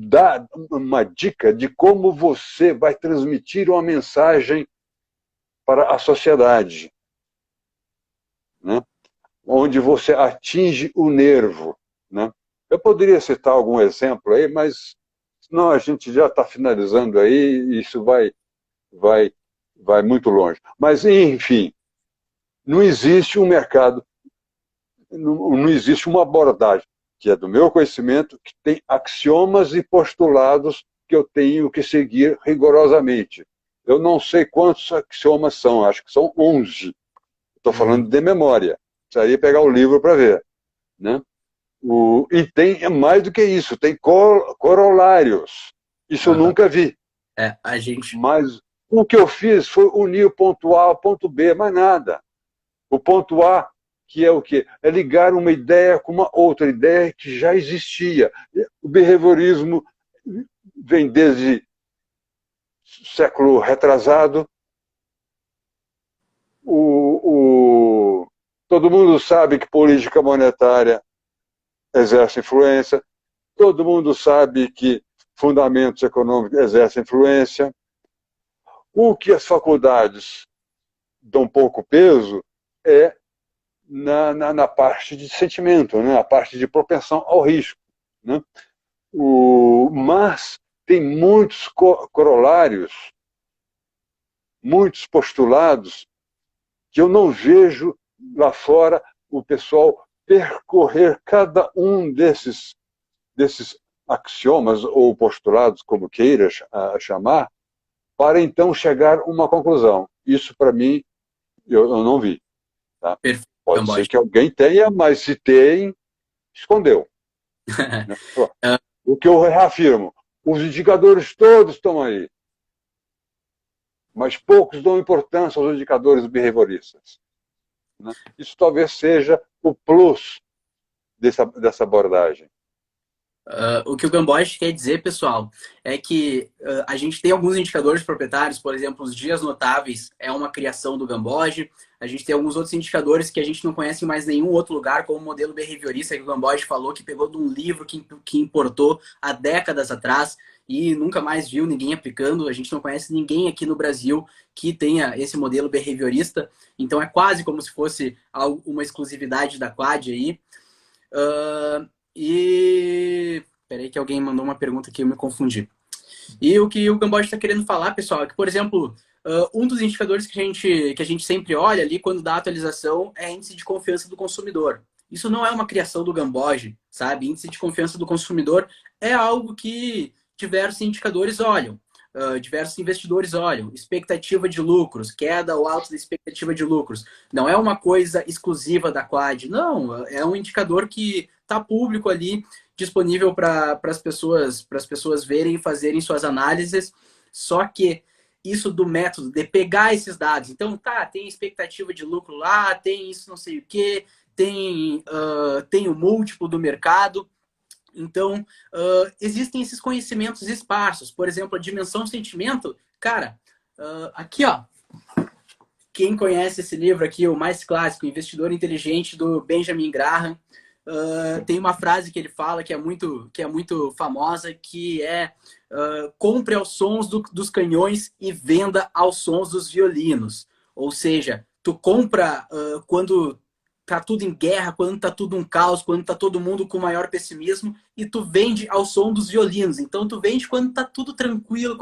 dá uma dica de como você vai transmitir uma mensagem para a sociedade, né? Onde você atinge o nervo. Né? Eu poderia citar algum exemplo aí, mas senão a gente já está finalizando aí e isso vai muito longe. Mas, enfim, não existe um mercado, não existe uma abordagem, que é do meu conhecimento, que tem axiomas e postulados que eu tenho que seguir rigorosamente. Eu não sei quantos axiomas são, acho que são 11. Estou falando de memória. Precisaria pegar o livro para ver. Né? E tem mais do que isso, tem corolários. Isso eu nunca vi. Mas o que eu fiz foi unir o ponto A ao ponto B, mais nada. O ponto A, que é o quê? É ligar uma ideia com uma outra ideia que já existia. O behaviorismo vem desde século retrasado. Todo mundo sabe que política monetária exerce influência, todo mundo sabe que fundamentos econômicos exercem influência. O que as faculdades dão pouco peso é na parte de sentimento, né? A parte de propensão ao risco. Né? Mas tem muitos corolários, muitos postulados que eu não vejo lá fora o pessoal percorrer cada um desses axiomas ou postulados, como queira chamar, para então chegar a uma conclusão. Isso, para mim, eu não vi. Tá? Pode ser que alguém tenha, mas se tem, escondeu. Né? O que eu reafirmo, os indicadores todos estão aí, mas poucos dão importância aos indicadores behavioristas. Né? Isso talvez seja o plus dessa abordagem. O que o Gamboge quer dizer, pessoal, é que a gente tem alguns indicadores proprietários, por exemplo, os dias notáveis é uma criação do Gamboge. A gente tem alguns outros indicadores que a gente não conhece em mais nenhum outro lugar, como o modelo behaviorista que o Gamboge falou, que pegou de um livro que importou há décadas atrás. e nunca mais viu ninguém aplicando. A gente não conhece ninguém aqui no Brasil que tenha esse modelo behaviorista. Então é quase como se fosse uma exclusividade da Quad aí. E peraí que alguém mandou uma pergunta que eu me confundi. E o que o Gamboge está querendo falar, pessoal, é que, por exemplo, um dos indicadores que a gente sempre olha ali quando dá atualização é índice de confiança do consumidor. Isso não é uma criação do Gamboge, sabe? Índice de confiança do consumidor é algo que diversos indicadores olham, diversos investidores olham. Expectativa de lucros, queda ou alta da expectativa de lucros. Não é uma coisa exclusiva da Quad, não. É um indicador que está público ali, disponível para as pessoas verem e fazerem suas análises. Só que isso do método de pegar esses dados. Então, tá, tem expectativa de lucro lá, tem isso não sei o quê, tem o múltiplo do mercado. Então, existem esses conhecimentos esparsos. Por exemplo, a dimensão sentimento. Cara, aqui, ó. Quem conhece esse livro aqui, o mais clássico, Investidor Inteligente, do Benjamin Graham, tem uma frase que ele fala que é muito famosa, que é compre aos sons dos canhões e venda aos sons dos violinos. Ou seja, tu compra quando tá tudo em guerra, quando tá tudo um caos, quando tá todo mundo com maior pessimismo, e tu vende ao som dos violinos. Então tu vende quando tá tudo tranquilo,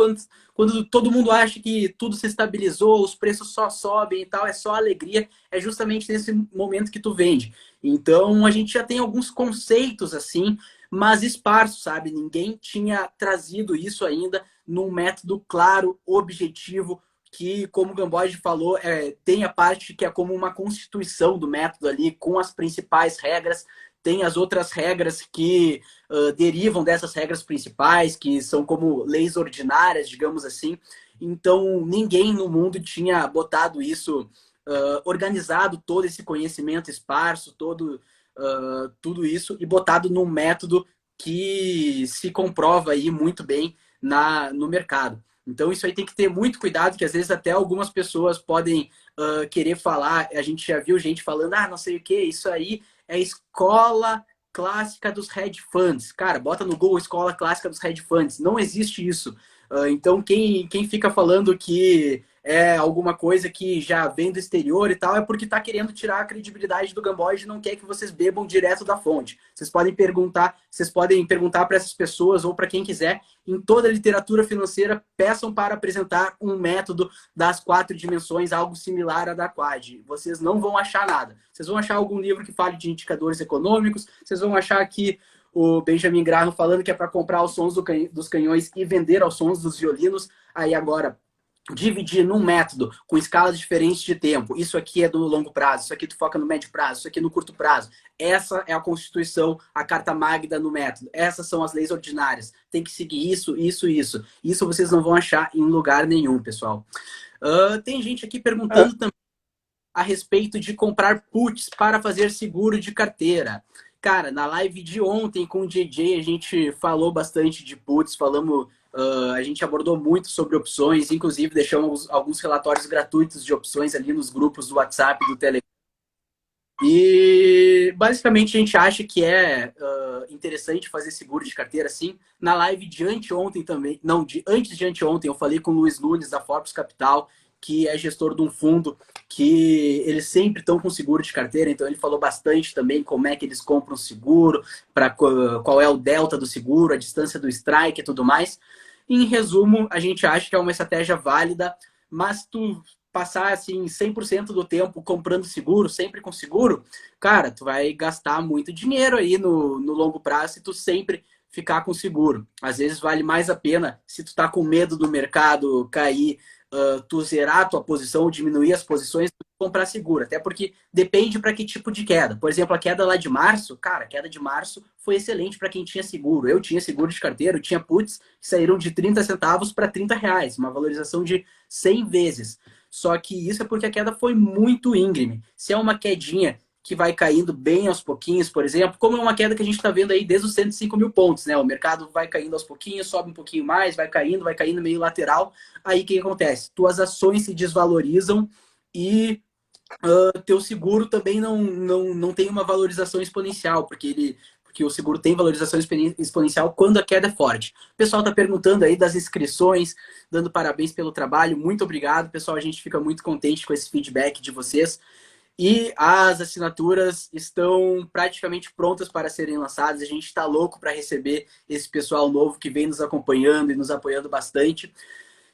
quando todo mundo acha que tudo se estabilizou, os preços só sobem e tal, é só alegria, é justamente nesse momento que tu vende. Então a gente já tem alguns conceitos assim, mas esparsos, sabe? Ninguém tinha trazido isso ainda num método claro, objetivo, que, como o Gamboge falou, tem a parte que é como uma constituição do método ali, com as principais regras, tem as outras regras que derivam dessas regras principais, que são como leis ordinárias, digamos assim. Então, ninguém no mundo tinha botado isso, organizado todo esse conhecimento esparso, tudo isso, e botado num método que se comprova aí muito bem no mercado. Então, isso aí tem que ter muito cuidado, que às vezes até algumas pessoas podem querer falar, a gente já viu gente falando, não sei o que, isso aí é escola clássica dos hedge funds. Cara, bota no Google escola clássica dos hedge funds. Não existe isso. Então, quem fica falando que é alguma coisa que já vem do exterior e tal, é porque está querendo tirar a credibilidade do Gamboge e não quer que vocês bebam direto da fonte. Vocês podem perguntar para essas pessoas ou para quem quiser, em toda a literatura financeira, peçam para apresentar um método das 4 dimensões, algo similar à da Quad. Vocês não vão achar nada. Vocês vão achar algum livro que fale de indicadores econômicos, vocês vão achar aqui o Benjamin Graham falando que é para comprar os sons dos canhões e vender aos sons dos violinos. Aí agora, dividir num método com escalas diferentes de tempo. Isso aqui é do longo prazo, isso aqui tu foca no médio prazo, isso aqui no curto prazo. Essa é a Constituição, a Carta Magna no método. Essas são as leis ordinárias. Tem que seguir isso, isso, isso. Isso vocês não vão achar em lugar nenhum, pessoal. Tem gente aqui perguntando também a respeito de comprar puts para fazer seguro de carteira. Cara, na live de ontem com o JJ, a gente falou bastante de puts, a gente abordou muito sobre opções, inclusive deixamos alguns relatórios gratuitos de opções ali nos grupos do WhatsApp, do Telegram. E basicamente a gente acha que é interessante fazer seguro de carteira, sim. Na live de anteontem também, não, antes de anteontem, eu falei com o Luiz Nunes, da Forbes Capital, que é gestor de um fundo que eles sempre estão com seguro de carteira, então ele falou bastante também como é que eles compram seguro, qual é o delta do seguro, a distância do strike e tudo mais. Em resumo, a gente acha que é uma estratégia válida, mas tu passar assim 100% do tempo comprando seguro, sempre com seguro, cara, tu vai gastar muito dinheiro aí no longo prazo se tu sempre ficar com seguro. Às vezes vale mais a pena, se tu tá com medo do mercado cair, tu zerar a tua posição ou diminuir as posições, comprar seguro. Até porque depende para que tipo de queda. Por exemplo, a queda lá de março, cara, a queda de março foi excelente para quem tinha seguro. Eu tinha seguro de carteira, eu tinha puts que saíram de 30 centavos para R$ 30, uma valorização de 100 vezes. Só que isso é porque a queda foi muito íngreme. Se é uma quedinha que vai caindo bem aos pouquinhos, por exemplo, como é uma queda que a gente está vendo aí desde os 105 mil pontos, né? O mercado vai caindo aos pouquinhos, sobe um pouquinho mais, vai caindo meio lateral. Aí o que acontece? Tuas ações se desvalorizam e teu seguro também não tem uma valorização exponencial, porque porque o seguro tem valorização exponencial quando a queda é forte. O pessoal está perguntando aí das inscrições, dando parabéns pelo trabalho. Muito obrigado, pessoal. A gente fica muito contente com esse feedback de vocês. E as assinaturas estão praticamente prontas para serem lançadas. A gente está louco para receber esse pessoal novo que vem nos acompanhando e nos apoiando bastante.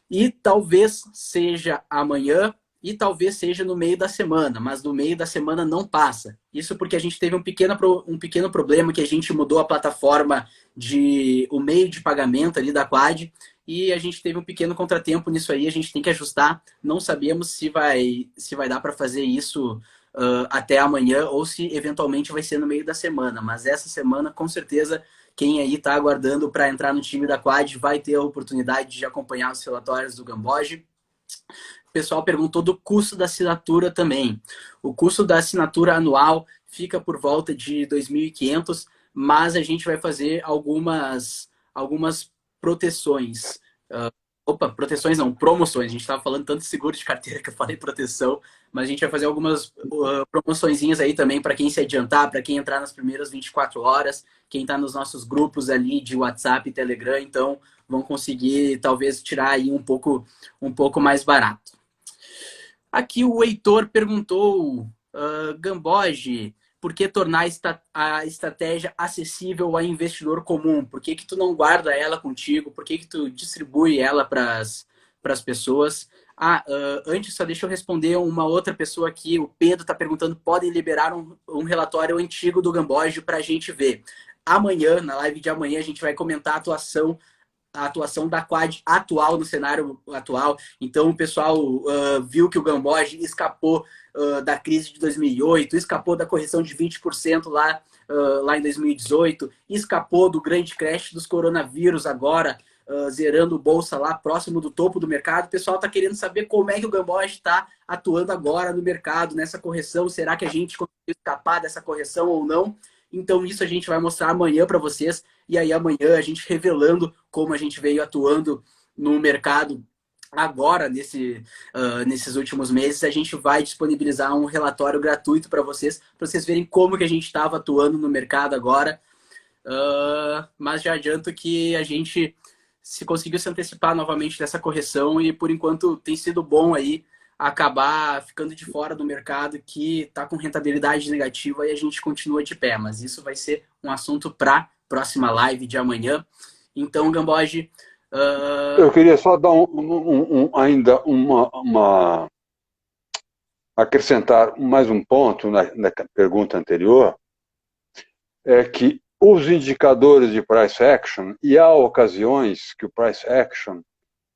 E talvez seja amanhã e talvez seja no meio da semana, mas no meio da semana não passa. Isso porque a gente teve um pequeno problema, que a gente mudou a plataforma o meio de pagamento ali da Quad, e a gente teve um pequeno contratempo nisso aí, a gente tem que ajustar. Não sabemos se vai dar para fazer isso até amanhã ou se eventualmente vai ser no meio da semana, mas essa semana com certeza quem aí está aguardando para entrar no time da Quad vai ter a oportunidade de acompanhar os relatórios do Gamboge. O pessoal perguntou do custo da assinatura também. O custo da assinatura anual fica por volta de 2.500, mas a gente vai fazer algumas proteções. Proteções não, promoções. A gente estava falando tanto de seguro de carteira que eu falei proteção, mas a gente vai fazer algumas promoçõezinhas aí também para quem se adiantar, para quem entrar nas primeiras 24 horas, quem está nos nossos grupos ali de WhatsApp e Telegram, então vão conseguir talvez tirar aí um pouco mais barato. Aqui o Heitor perguntou, Gamboge, por que tornar a estratégia acessível ao investidor comum? Por que tu não guarda ela contigo? Por que tu distribui ela para as pessoas? Antes, só deixa eu responder uma outra pessoa aqui. O Pedro está perguntando, podem liberar um relatório antigo do Gamboge para a gente ver. Amanhã, na live de amanhã, a gente vai comentar a atuação da Quad atual no cenário atual. Então, o pessoal viu que o Gamboge escapou da crise de 2008, escapou da correção de 20% lá em 2018, escapou do grande crash dos coronavírus agora, zerando bolsa lá próximo do topo do mercado. O pessoal está querendo saber como é que o Gamboge está atuando agora no mercado, nessa correção. Será que a gente conseguiu escapar dessa correção ou não? Então, isso a gente vai mostrar amanhã para vocês. E aí, amanhã, a gente revelando como a gente veio atuando no mercado agora, nesses últimos meses, a gente vai disponibilizar um relatório gratuito para vocês verem como que a gente estava atuando no mercado agora. Mas já adianto que a gente conseguiu se antecipar novamente dessa correção e, por enquanto, tem sido bom aí acabar ficando de fora do mercado que está com rentabilidade negativa e a gente continua de pé. Mas isso vai ser um assunto para próxima live de amanhã. Então, Gamboge... Eu queria só dar ainda acrescentar mais um ponto na pergunta anterior, é que os indicadores de price action, e há ocasiões que o price action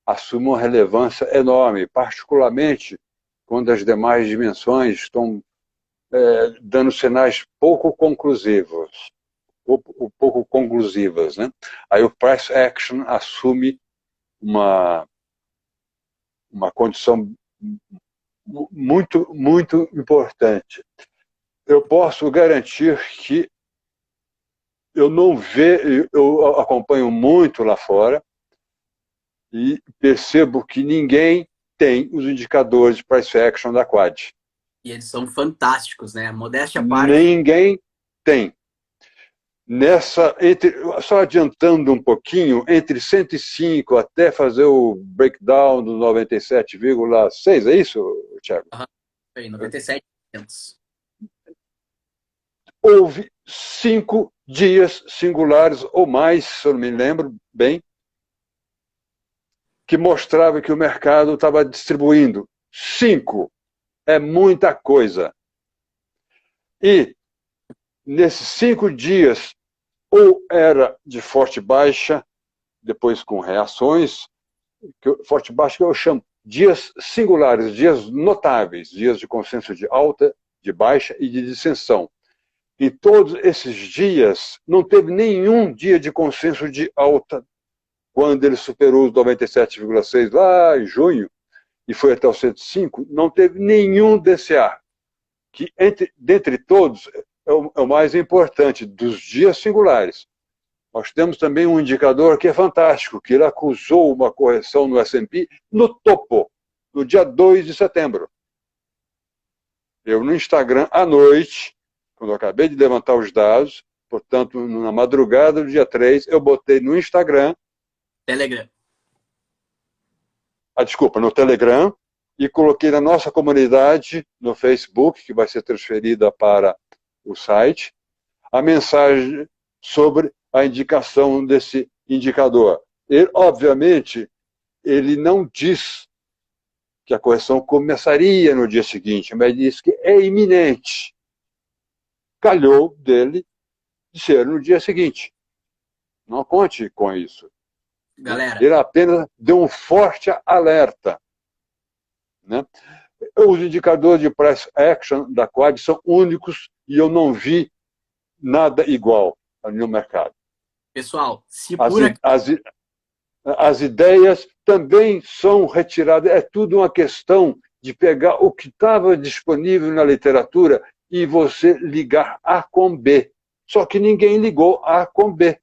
assume uma relevância enorme, particularmente quando as demais dimensões estão dando sinais pouco conclusivas, né? Aí o price action assume uma condição muito, muito importante. Eu posso garantir que eu acompanho muito lá fora e percebo que ninguém tem os indicadores de price action da Quad. E eles são fantásticos, né? Modéstia à parte. Ninguém tem. Só adiantando um pouquinho, entre 105 até fazer o breakdown do 97,6, é isso, Thiago? Aí, 97. Houve 5 dias singulares ou mais, se eu não me lembro bem, que mostrava que o mercado estava distribuindo. 5 é muita coisa. E nesses 5 dias, ou era de forte baixa, depois com reações, forte baixa que eu chamo dias singulares, dias notáveis, dias de consenso de alta, de baixa e de dissensão. E todos esses dias, não teve nenhum dia de consenso de alta, quando ele superou os 97,6 lá em junho, e foi até o 105, não teve nenhum DCA, que dentre todos é o mais importante, dos dias singulares. Nós temos também um indicador que é fantástico, que ele acusou uma correção no S&P no topo, no dia 2 de setembro. Eu no Instagram, à noite, quando eu acabei de levantar os dados, Portanto, na madrugada do dia 3, eu botei no Instagram, Telegram. desculpa, no Telegram, e coloquei na nossa comunidade, no Facebook, que vai ser transferida para o site, a mensagem sobre a indicação desse indicador. Ele, obviamente, ele não diz que a correção começaria no dia seguinte, mas diz que é iminente. Calhou dele de ser no dia seguinte. Não conte com isso. Galera. Ele apenas deu um forte alerta. Né? Os indicadores de price action da Quad são únicos e eu não vi nada igual no mercado. Pessoal, se por aqui... As ideias também são retiradas. É tudo uma questão de pegar o que estava disponível na literatura e você ligar A com B. Só que ninguém ligou A com B.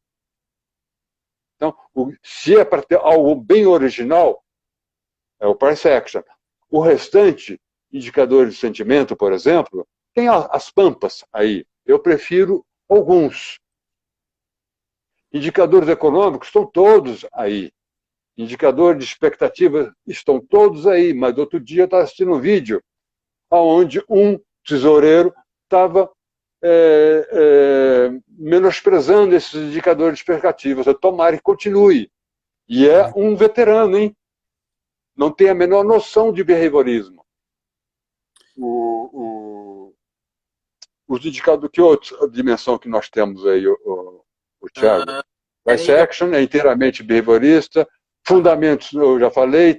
Então, se é para ter algo bem original, é o price action. O restante, indicadores de sentimento, por exemplo, tem as pampas aí. Eu prefiro alguns. Indicadores econômicos estão todos aí. Indicadores de expectativa estão todos aí. Mas outro dia eu estava assistindo um vídeo onde um tesoureiro estava menosprezando esses indicadores de expectativas. Tomara que continue. E é um veterano, hein? Não tem a menor noção de behaviorismo. Os indicadores, que outra dimensão que nós temos aí, o Thiago? Price action é inteiramente behaviorista. Fundamentos, eu já falei,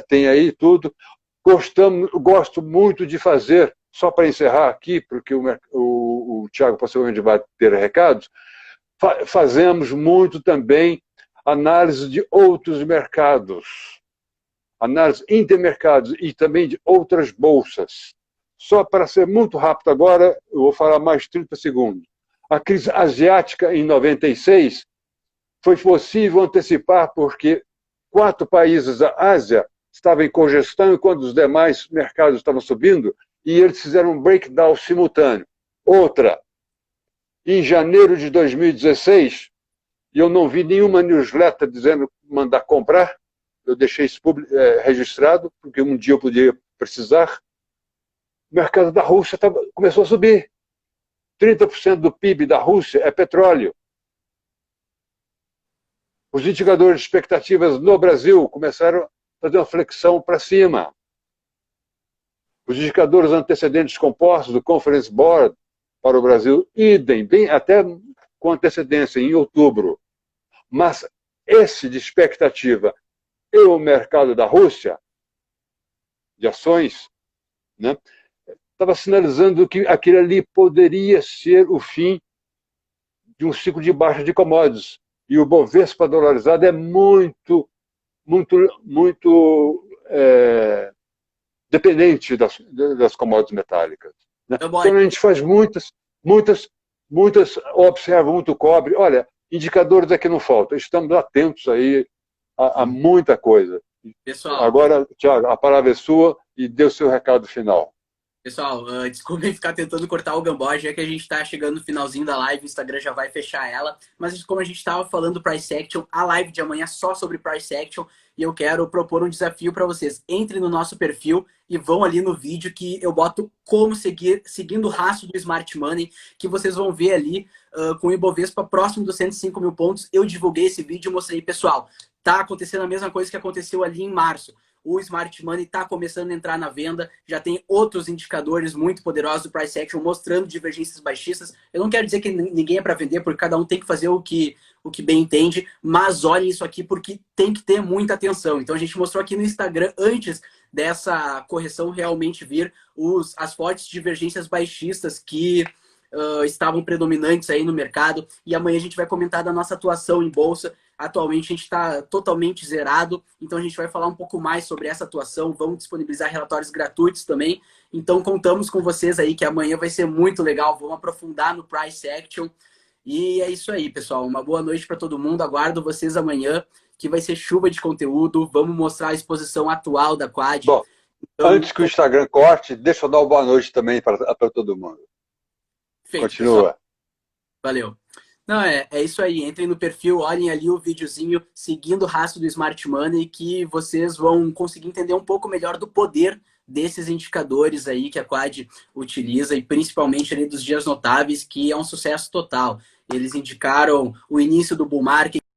tem aí tudo. Gosto muito de fazer, só para encerrar aqui, porque o Thiago possivelmente vai ter recados, fazemos muito também análise de outros mercados, análise intermercados e também de outras bolsas. Só para ser muito rápido agora, eu vou falar mais 30 segundos. A crise asiática em 96 foi possível antecipar porque 4 países da Ásia estavam em congestão enquanto os demais mercados estavam subindo e eles fizeram um breakdown simultâneo. Outra, em janeiro de 2016, e eu não vi nenhuma newsletter dizendo mandar comprar, eu deixei isso registrado, porque um dia eu podia precisar, o mercado da Rússia começou a subir. 30% do PIB da Rússia é petróleo. Os indicadores de expectativas no Brasil começaram a fazer uma flexão para cima. Os indicadores antecedentes compostos do Conference Board para o Brasil, idem, bem até com antecedência, em outubro. Mas esse de expectativa e o mercado da Rússia, de ações, né, estava sinalizando que aquilo ali poderia ser o fim de um ciclo de baixa de commodities. E o Bovespa dolarizado é muito dependente das commodities metálicas. Né? Então a gente faz observa muito cobre. Olha, indicadores aqui não faltam. Estamos atentos aí a muita coisa. Pessoal, agora, Thiago, a palavra é sua e dê o seu recado final. Pessoal, desculpem ficar tentando cortar o Gamboa, já que a gente está chegando no finalzinho da live, o Instagram já vai fechar ela. Mas como a gente estava falando do Price Action, a live de amanhã é só sobre Price Action e eu quero propor um desafio para vocês. Entrem no nosso perfil e vão ali no vídeo que eu boto como seguindo o rastro do Smart Money, que vocês vão ver ali com o Ibovespa próximo dos 105 mil pontos. Eu divulguei esse vídeo e mostrei, pessoal, tá acontecendo a mesma coisa que aconteceu ali em março. O Smart Money está começando a entrar na venda, já tem outros indicadores muito poderosos do Price Action mostrando divergências baixistas. Eu não quero dizer que ninguém é para vender, porque cada um tem que fazer o que bem entende, mas olhem isso aqui porque tem que ter muita atenção. Então a gente mostrou aqui no Instagram, antes dessa correção realmente vir, as fortes divergências baixistas que estavam predominantes aí no mercado, e amanhã a gente vai comentar da nossa atuação em bolsa. Atualmente a gente está totalmente zerado, então a gente vai falar um pouco mais sobre essa atuação, vamos disponibilizar relatórios gratuitos também, então contamos com vocês aí que amanhã vai ser muito legal, vamos aprofundar no Price Action, e é isso aí, pessoal, uma boa noite para todo mundo, aguardo vocês amanhã, que vai ser chuva de conteúdo, vamos mostrar a exposição atual da Quad. Bom, então, antes que o Instagram corte, deixa eu dar uma boa noite também para todo mundo. Feito, continua. Pessoal. Valeu. Não, é isso aí. Entrem no perfil, olhem ali o videozinho seguindo o rastro do Smart Money que vocês vão conseguir entender um pouco melhor do poder desses indicadores aí que a Quad utiliza e principalmente ali dos dias notáveis, que é um sucesso total. Eles indicaram o início do bull market